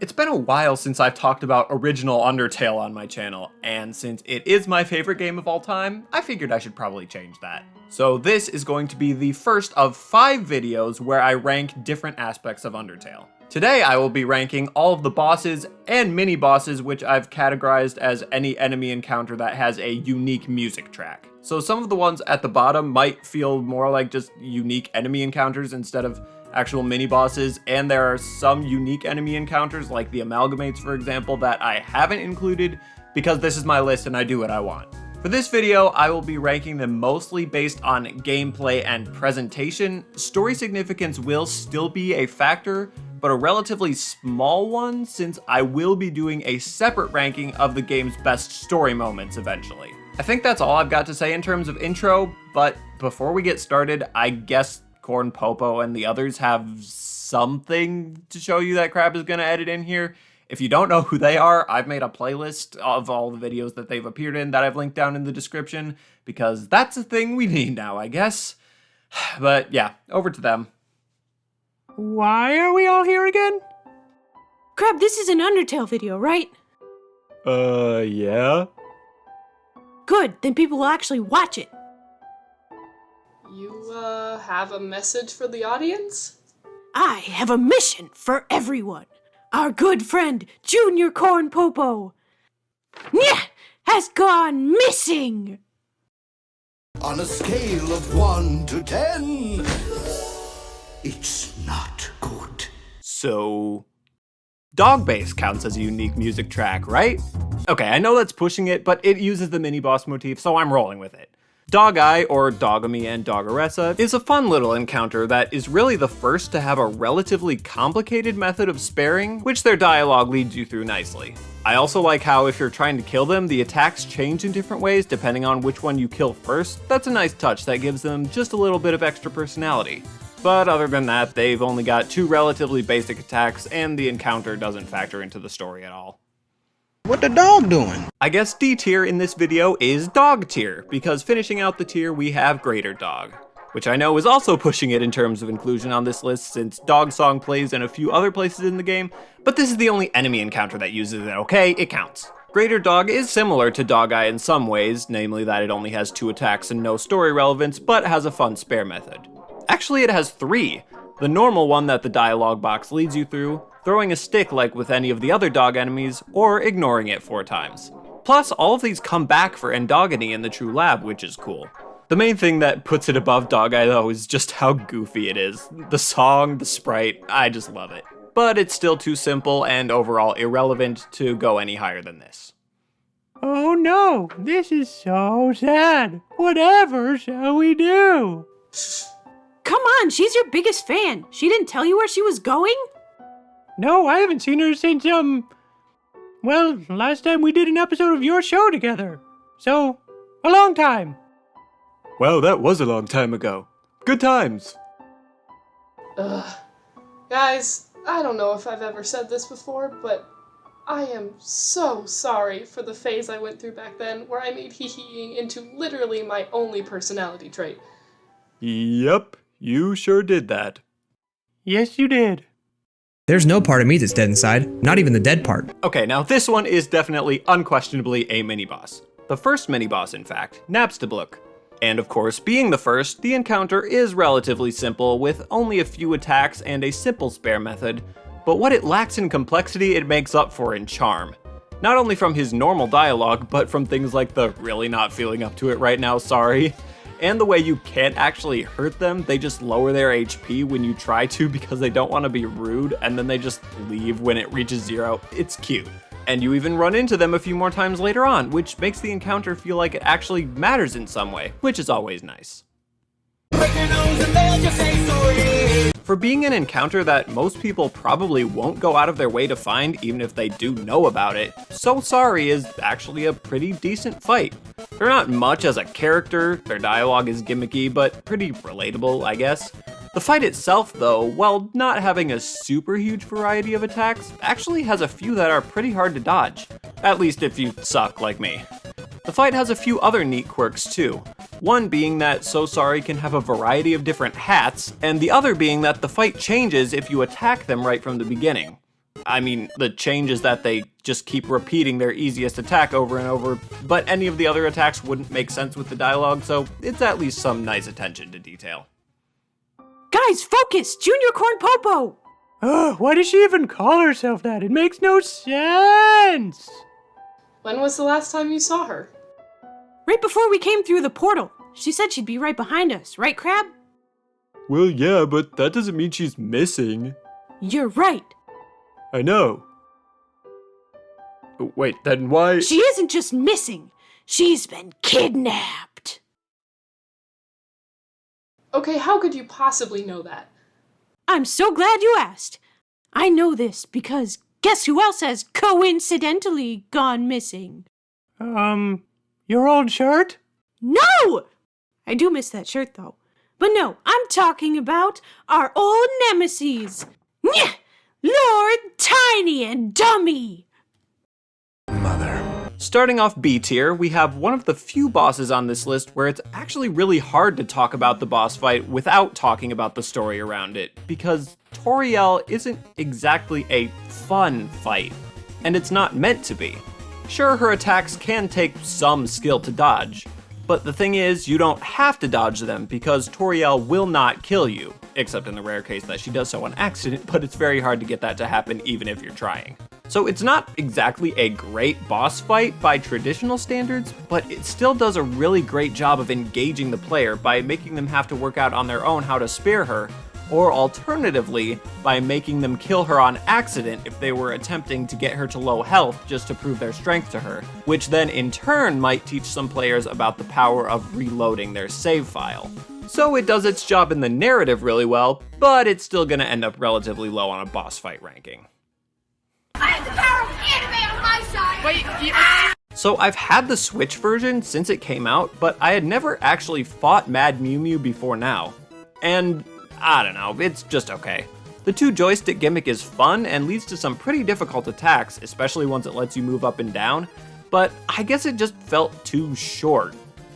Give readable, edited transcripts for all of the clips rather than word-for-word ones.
It's been a while since I've talked about original Undertale on my channel, and since it is my favorite game of all time, I figured I should probably change that. So this is going to be the first of 5 videos where I rank different aspects of Undertale. Today I will be ranking all of the bosses and mini-bosses, which I've categorized as any enemy encounter that has a unique music track. So some of the ones at the bottom might feel more like just unique enemy encounters instead of actual mini-bosses, and there are some unique enemy encounters like the Amalgamates, for example, that I haven't included because this is my list and I do what I want. For this video, I will be ranking them mostly based on gameplay and presentation. Story significance will still be a factor, but a relatively small one since I will be doing a separate ranking of the game's best story moments eventually. I think that's all I've got to say in terms of intro, but before we get started, I guess Corn, Popo, and the others have something to show you that Crab is going to edit in here. If you don't know who they are, I've made a playlist of all the videos that they've appeared in that I've linked down in the description, because that's a thing we need now, I guess. But yeah, over to them. Why are we all here again? Crab, this is an Undertale video, right? Yeah? Good, then people will actually watch it. You, have a message for the audience? I have a mission for everyone. Our good friend, Junior Corn Popo, has gone missing. On a scale of 1 to 10, it's not good. So, Dog Bass counts as a unique music track, right? Okay, I know that's pushing it, but it uses the mini-boss motif, so I'm rolling with it. Dog Eye, or Dogamy and Doggeressa, is a fun little encounter that is really the first to have a relatively complicated method of sparing, which their dialogue leads you through nicely. I also like how if you're trying to kill them, the attacks change in different ways depending on which one you kill first. That's a nice touch that gives them just a little bit of extra personality. But other than that, they've only got 2 relatively basic attacks, and the encounter doesn't factor into the story at all. What the dog doing? I guess D tier in this video is Dog tier, because finishing out the tier we have Greater Dog, which I know is also pushing it in terms of inclusion on this list since Dog Song plays in a few other places in the game, but this is the only enemy encounter that uses it, okay? It counts. Greater Dog is similar to Dog Eye in some ways, namely that it only has 2 attacks and no story relevance, but has a fun spare method. Actually, it has 3. The normal one that the dialogue box leads you through, throwing a stick like with any of the other dog enemies, or ignoring it 4 times. Plus, all of these come back for Endogeny in the True Lab, which is cool. The main thing that puts it above Dog Eye though is just how goofy it is. The song, the sprite, I just love it. But it's still too simple and overall irrelevant to go any higher than this. Oh no, this is so sad. Whatever shall we do? Come on, she's your biggest fan. She didn't tell you where she was going? No, I haven't seen her since, well, last time we did an episode of your show together. So, a long time. Well, that was a long time ago. Good times. Guys, I don't know if I've ever said this before, but I am so sorry for the phase I went through back then where I made hee-heeing into literally my only personality trait. Yep, you sure did that. Yes, you did. There's no part of me that's dead inside, not even the dead part. Okay, now this one is definitely, unquestionably, a mini-boss. The first mini-boss, in fact, Napstablook. And of course, being the first, the encounter is relatively simple, with only a few attacks and a simple spare method, but what it lacks in complexity, it makes up for in charm. Not only from his normal dialogue, but from things like the really not feeling up to it right now, sorry, and the way you can't actually hurt them, they just lower their HP when you try to because they don't want to be rude, and then they just leave when it reaches 0. It's cute. And you even run into them a few more times later on, which makes the encounter feel like it actually matters in some way, which is always nice. For being an encounter that most people probably won't go out of their way to find even if they do know about it, So Sorry is actually a pretty decent fight. They're not much as a character, their dialogue is gimmicky, but pretty relatable, I guess. The fight itself, though, while not having a super huge variety of attacks, actually has a few that are pretty hard to dodge. At least if you suck like me. The fight has a few other neat quirks too. One being that So Sorry can have a variety of different hats, and the other being that the fight changes if you attack them right from the beginning. I mean, the change is that they just keep repeating their easiest attack over and over, but any of the other attacks wouldn't make sense with the dialogue, so it's at least some nice attention to detail. Guys, focus! Junior Corn Popo! Why does she even call herself that? It makes no sense! When was the last time you saw her? Right before we came through the portal. She said she'd be right behind us, right, Crab? Well, yeah, but that doesn't mean she's missing. You're right. I know. Wait, then why? She isn't just missing. She's been kidnapped. Okay, how could you possibly know that? I'm so glad you asked. I know this because guess who else has coincidentally gone missing? Your old shirt? No! I do miss that shirt, though. But no, I'm talking about our old nemesis. Nyeh! Lord Tiny and Dummy! Starting off B tier, we have one of the few bosses on this list where it's actually really hard to talk about the boss fight without talking about the story around it, because Toriel isn't exactly a fun fight, and it's not meant to be. Sure, her attacks can take some skill to dodge, but the thing is, you don't have to dodge them because Toriel will not kill you, except in the rare case that she does so on accident, but it's very hard to get that to happen even if you're trying. So it's not exactly a great boss fight by traditional standards, but it still does a really great job of engaging the player by making them have to work out on their own how to spare her, or alternatively, by making them kill her on accident if they were attempting to get her to low health just to prove their strength to her, which then in turn might teach some players about the power of reloading their save file. So it does its job in the narrative really well, but it's still gonna end up relatively low on a boss fight ranking. I have the power of anime on my side! So I've had the Switch version since it came out, but I had never actually fought Mad Mew Mew before now. And I don't know, it's just okay. The two joystick gimmick is fun and leads to some pretty difficult attacks, especially once it lets you move up and down, but I guess it just felt too short.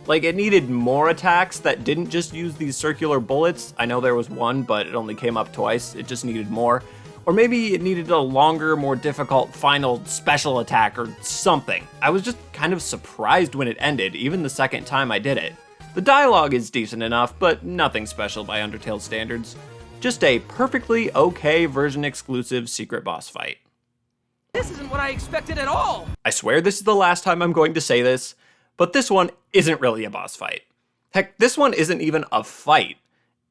Like, it needed more attacks that didn't just use these circular bullets. I know there was one, but it only came up twice, it just needed more. Or maybe it needed a longer, more difficult final special attack or something. I was just kind of surprised when it ended, even the second time I did it. The dialogue is decent enough, but nothing special by Undertale standards. Just a perfectly okay version exclusive secret boss fight. This isn't what I expected at all! I swear this is the last time I'm going to say this, but this one isn't really a boss fight. Heck, this one isn't even a fight.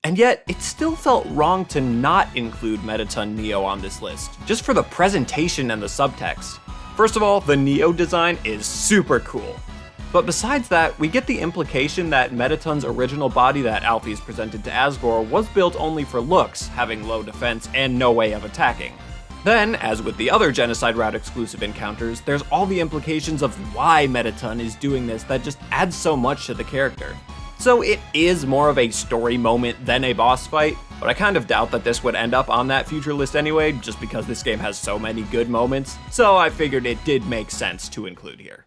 And yet, it still felt wrong to not include Mettaton Neo on this list, just for the presentation and the subtext. First of all, the Neo design is super cool. But besides that, we get the implication that Mettaton's original body that Alphys presented to Asgore was built only for looks, having low defense and no way of attacking. Then, as with the other Genocide Route exclusive encounters, there's all the implications of why Mettaton is doing this that just adds so much to the character. So it is more of a story moment than a boss fight, but I kind of doubt that this would end up on that future list anyway, just because this game has so many good moments, so I figured it did make sense to include here.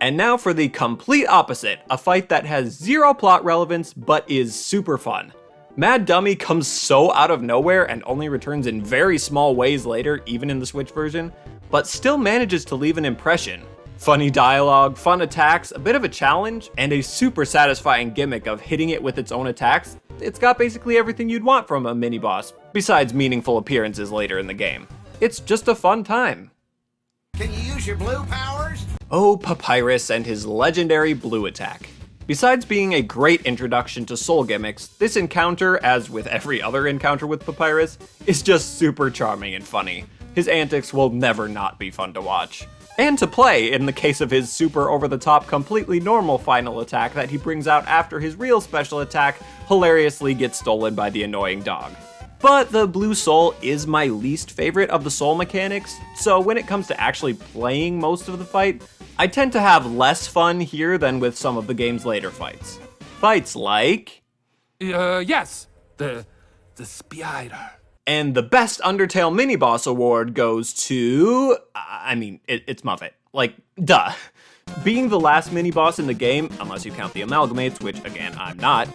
And now for the complete opposite, a fight that has zero plot relevance but is super fun. Mad Dummy comes so out of nowhere and only returns in very small ways later, even in the Switch version, but still manages to leave an impression. Funny dialogue, fun attacks, a bit of a challenge, and a super satisfying gimmick of hitting it with its own attacks. It's got basically everything you'd want from a mini-boss, besides meaningful appearances later in the game. It's just a fun time. Can you use your blue powers? Oh, Papyrus and his legendary blue attack. Besides being a great introduction to soul gimmicks, this encounter, as with every other encounter with Papyrus, is just super charming and funny. His antics will never not be fun to watch. And to play, in the case of his super over-the-top, completely normal final attack that he brings out after his real special attack hilariously gets stolen by the annoying dog. But the blue soul is my least favorite of the soul mechanics, so when it comes to actually playing most of the fight, I tend to have less fun here than with some of the game's later fights. Fights like... Yes, the spider. And the best Undertale mini-boss award goes to... it's Muffet. Like, duh. Being the last mini-boss in the game, unless you count the amalgamates, which again, I'm not,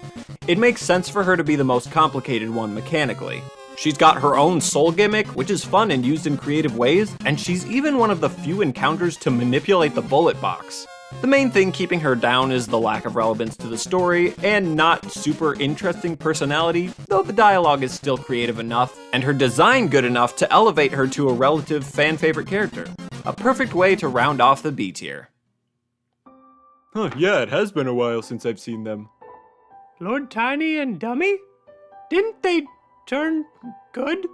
It makes sense for her to be the most complicated one mechanically. She's got her own soul gimmick, which is fun and used in creative ways, and she's even one of the few encounters to manipulate the bullet box. The main thing keeping her down is the lack of relevance to the story, and not super interesting personality, though the dialogue is still creative enough, and her design good enough to elevate her to a relative fan-favorite character. A perfect way to round off the B tier. Huh, yeah, it has been a while since I've seen them. Lord Tiny and Dummy? Didn't they turn good?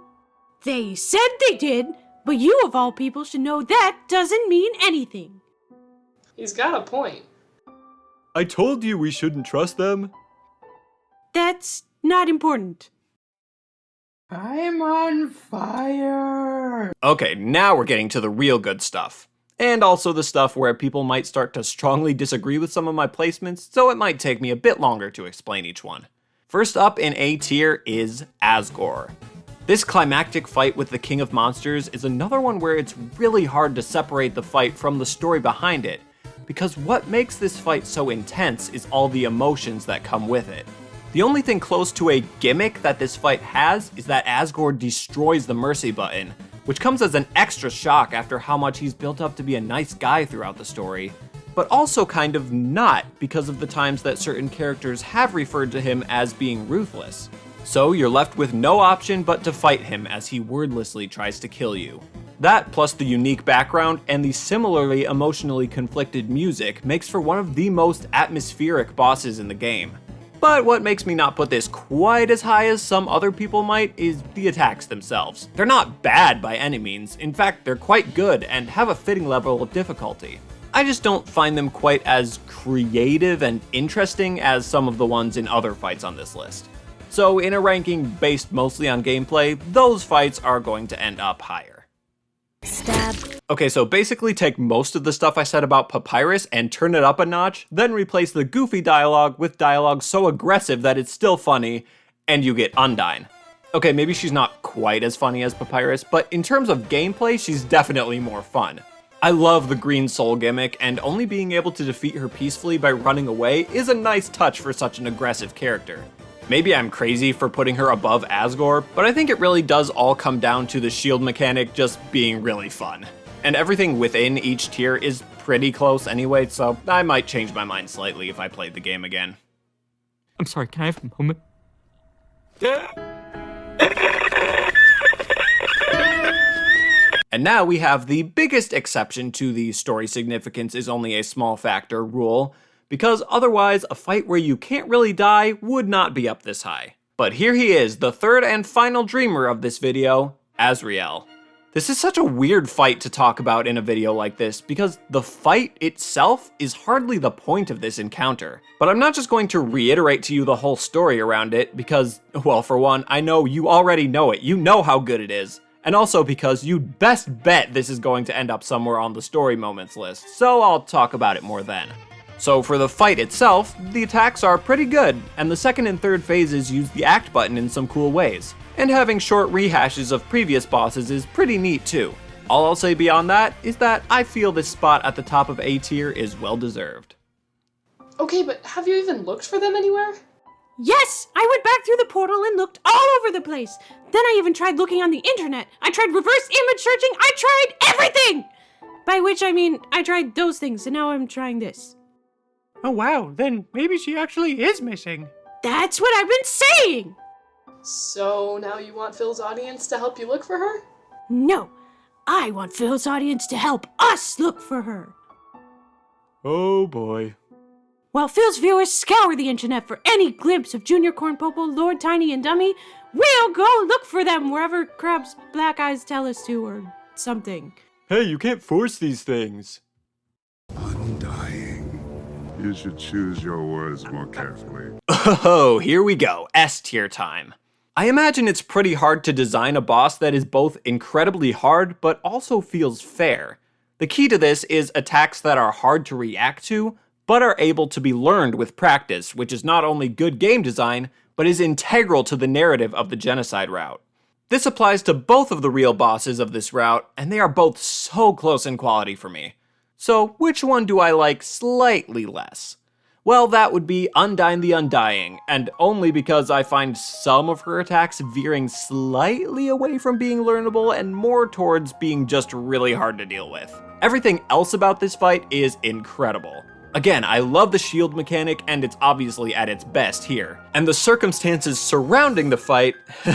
They said they did, but you of all people should know that doesn't mean anything. He's got a point. I told you we shouldn't trust them. That's not important. I'm on fire. Okay, now we're getting to the real good stuff. And also the stuff where people might start to strongly disagree with some of my placements, so it might take me a bit longer to explain each one. First up in A tier is Asgore. This climactic fight with the King of Monsters is another one where it's really hard to separate the fight from the story behind it, because what makes this fight so intense is all the emotions that come with it. The only thing close to a gimmick that this fight has is that Asgore destroys the mercy button, which comes as an extra shock after how much he's built up to be a nice guy throughout the story, but also kind of not because of the times that certain characters have referred to him as being ruthless. So you're left with no option but to fight him as he wordlessly tries to kill you. That, plus the unique background and the similarly emotionally conflicted music, makes for one of the most atmospheric bosses in the game. But what makes me not put this quite as high as some other people might is the attacks themselves. They're not bad by any means, in fact they're quite good and have a fitting level of difficulty. I just don't find them quite as creative and interesting as some of the ones in other fights on this list. So in a ranking based mostly on gameplay, those fights are going to end up higher. Stab. Okay, so basically take most of the stuff I said about Papyrus and turn it up a notch, then replace the goofy dialogue with dialogue so aggressive that it's still funny, and you get Undyne. Okay, maybe she's not quite as funny as Papyrus, but in terms of gameplay, she's definitely more fun. I love the green soul gimmick, and only being able to defeat her peacefully by running away is a nice touch for such an aggressive character. Maybe I'm crazy for putting her above Asgore, but I think it really does all come down to the shield mechanic just being really fun. And everything within each tier is pretty close anyway, so I might change my mind slightly if I played the game again. I'm sorry, can I have a moment? And now we have the biggest exception to the story significance is only a small factor rule, because otherwise a fight where you can't really die would not be up this high. But here he is, the third and final dreamer of this video, Asriel. This is such a weird fight to talk about in a video like this, because the fight itself is hardly the point of this encounter. But I'm not just going to reiterate to you the whole story around it, because, well, for one, I know you already know it, you know how good it is. And also because you'd best bet this is going to end up somewhere on the story moments list, so I'll talk about it more then. So for the fight itself, the attacks are pretty good, and the second and third phases use the act button in some cool ways. And having short rehashes of previous bosses is pretty neat too. All I'll say beyond that is that I feel this spot at the top of A tier is well deserved. Okay, but have you even looked for them anywhere? Yes! I went back through the portal and looked all over the place. Then I even tried looking on the internet. I tried reverse image searching. I tried everything! By which I mean, I tried those things, and now I'm trying this. Oh wow, then maybe she actually is missing. That's what I've been saying! So now you want Phil's audience to help you look for her? No, I want Phil's audience to help us look for her. Oh boy. While Phil's viewers scour the internet for any glimpse of Junior Corn Popo, Lord Tiny, and Dummy, we'll go look for them wherever Crab's black eyes tell us to, or something. Hey, you can't force these things. Undying. You should choose your words more carefully. Oh, here we go, S tier time. I imagine it's pretty hard to design a boss that is both incredibly hard, but also feels fair. The key to this is attacks that are hard to react to, but are able to be learned with practice, which is not only good game design, but is integral to the narrative of the genocide route. This applies to both of the real bosses of this route, and they are both so close in quality for me. So which one do I like slightly less? Well, that would be Undyne the Undying, and only because I find some of her attacks veering slightly away from being learnable and more towards being just really hard to deal with. Everything else about this fight is incredible. Again, I love the shield mechanic, and it's obviously at its best here. And the circumstances surrounding the fight,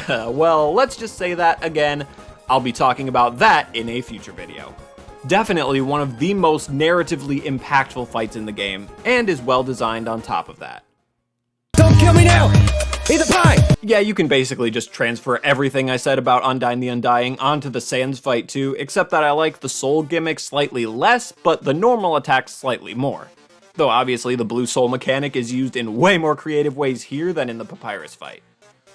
well, let's just say that again, I'll be talking about that in a future video. Definitely one of the most narratively impactful fights in the game, and is well designed on top of that. Don't kill me now! Eat the pie! Yeah, you can basically just transfer everything I said about Undyne the Undying onto the Sans fight too, except that I like the soul gimmick slightly less, but the normal attacks slightly more. Though obviously the blue soul mechanic is used in way more creative ways here than in the Papyrus fight.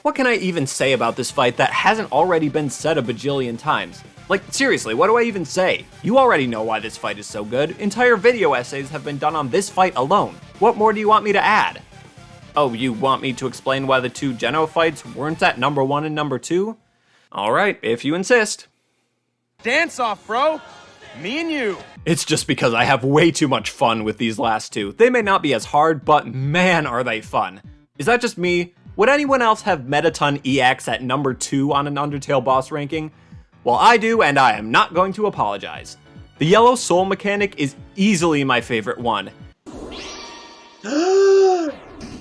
What can I even say about this fight that hasn't already been said a bajillion times? Like, seriously, what do I even say? You already know why this fight is so good. Entire video essays have been done on this fight alone. What more do you want me to add? Oh, you want me to explain why the two Geno fights weren't at number 1 and number 2? Alright, if you insist. Dance off, bro! Me and you! It's just because I have way too much fun with these last two. They may not be as hard, but man are they fun. Is that just me? Would anyone else have Mettaton EX at number 2 on an Undertale boss ranking? Well, I do, and I am not going to apologize. The yellow soul mechanic is easily my favorite one.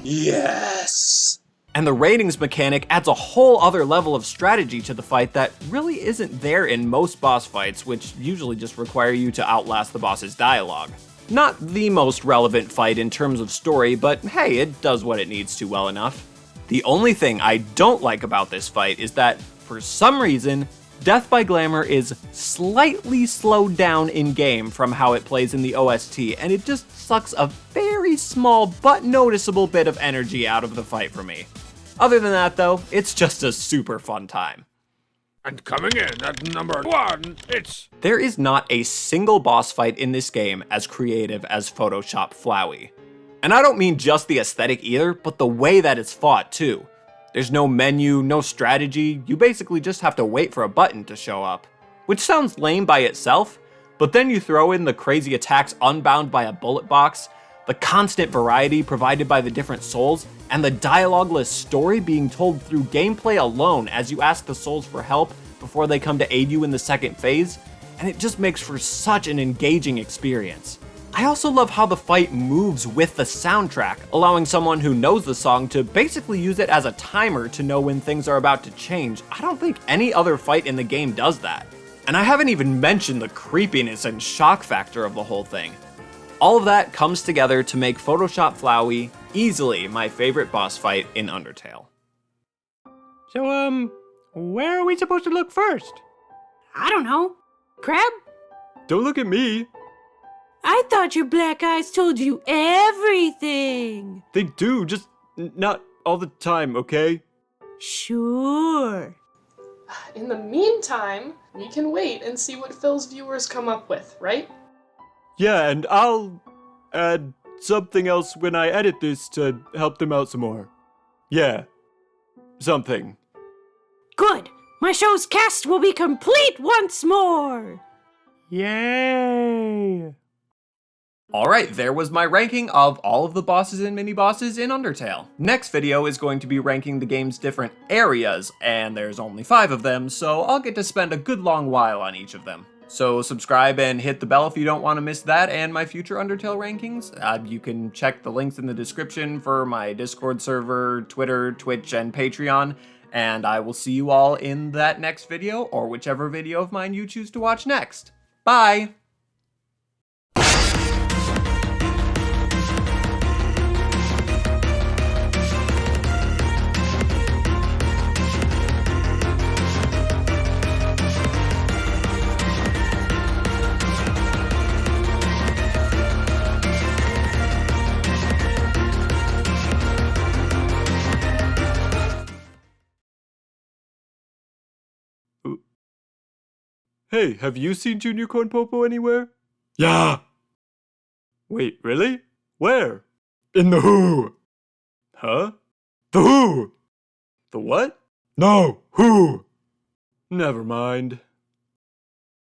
Yes! And the ratings mechanic adds a whole other level of strategy to the fight that really isn't there in most boss fights, which usually just require you to outlast the boss's dialogue. Not the most relevant fight in terms of story, but hey, it does what it needs to well enough. The only thing I don't like about this fight is that, for some reason, Death by Glamour is slightly slowed down in-game from how it plays in the OST, and it just sucks a very small but noticeable bit of energy out of the fight for me. Other than that though, it's just a super fun time. And coming in at number 1, it's... There is not a single boss fight in this game as creative as Photoshop Flowey. And I don't mean just the aesthetic either, but the way that it's fought too. There's no menu, no strategy, you basically just have to wait for a button to show up. Which sounds lame by itself, but then you throw in the crazy attacks unbound by a bullet box, the constant variety provided by the different souls, and the dialogueless story being told through gameplay alone as you ask the souls for help before they come to aid you in the second phase, and it just makes for such an engaging experience. I also love how the fight moves with the soundtrack, allowing someone who knows the song to basically use it as a timer to know when things are about to change. I don't think any other fight in the game does that. And I haven't even mentioned the creepiness and shock factor of the whole thing. All of that comes together to make Photoshop Flowey easily my favorite boss fight in Undertale. So, where are we supposed to look first? I don't know. Crab? Don't look at me. I thought your black eyes told you everything. They do, just not all the time, okay? Sure. In the meantime, we can wait and see what Phil's viewers come up with, right? Yeah, and I'll add something else when I edit this to help them out some more. Yeah. Something. Good. My show's cast will be complete once more. Yay! Alright, there was my ranking of all of the bosses and mini-bosses in Undertale. Next video is going to be ranking the game's different areas, and there's only 5 of them, so I'll get to spend a good long while on each of them. So subscribe and hit the bell if you don't want to miss that and my future Undertale rankings. You can check the links in the description for my Discord server, Twitter, Twitch, and Patreon, and I will see you all in that next video, or whichever video of mine you choose to watch next. Bye! Hey, have you seen Junior Corn Popo anywhere? Yeah! Wait, really? Where? In the Who! Huh? The Who! The what? No, Who! Never mind.